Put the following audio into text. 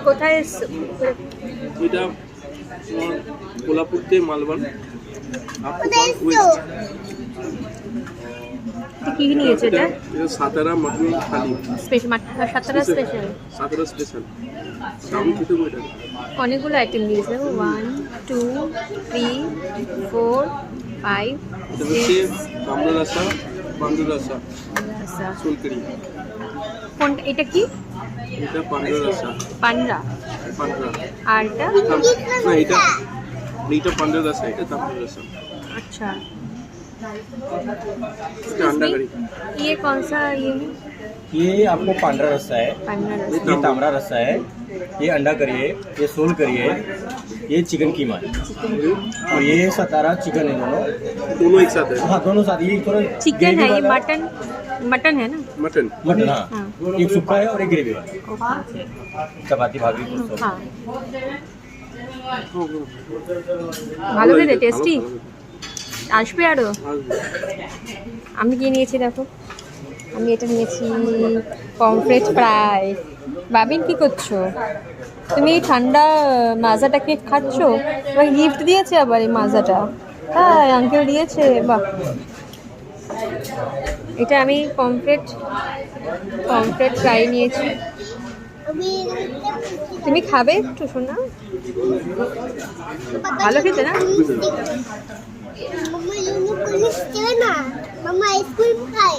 কোথায় এসছো? এটা তোমার কোলাপুর থেকে মালবান ওয়েস্ট। কি নিয়েছো এটা? এটা সাতারা মটন থালি স্পেশাল সাতটা স্পেশাল। সাতারা স্পেশাল দাম খেতে বইটা অনেকগুলো আইটেম দিয়েছে। 1 2 3 4 5 এটা হচ্ছে কামড়া রাসা পান্ডু রাসা আচ্ছা সোলকারি। কোনটা? এটা কি? এটা পান্ডু রাসা পান্ডা। পান্ডা আর এটা? না এটা এইটা পান্ডু রাসা এটা তামড়া রাসা। अच्छा এটা अंडा करी। ये कौन सा ये है? ये आपको पांडरा रस्सा है, पांडा ये रस्सा। ये तामड़ा रस्सा है, ये अंडा करी है, ये सोल करी है, ये चिकन कीमा है और ये सतारा चिकन है। दोनों एक साथ है। हाँ दोनों साथ। ये थोड़ा चिकन है, ग्रेवी ये वाला मटन मटन है ना? Mutton mutton. हाँ हाँ। एक सुक्का है और एक ग्रेवी वाला। ओके चपाती भाभी सब। हाँ ভালো খেতে, টেস্টি। আসবে আরো। আমি কি নিয়েছি দেখো, আমি এটা নিয়েছি পমফ্রেট ফ্রাই। বাবিন কি করছো তুমি? এই ঠান্ডা মাজাটা কে খাচ্ছো? তোমাকে গিফট দিয়েছে আবার এই মাজাটা? হ্যাঁ আঙ্কেল দিয়েছে, বাহ। এটা আমি পমফ্রেট ফ্রাই নিয়েছি। তুমি খাবে একটু শোনা? ভালো খেতে না? Mama, you know, police na. Mama, ice cream খায়।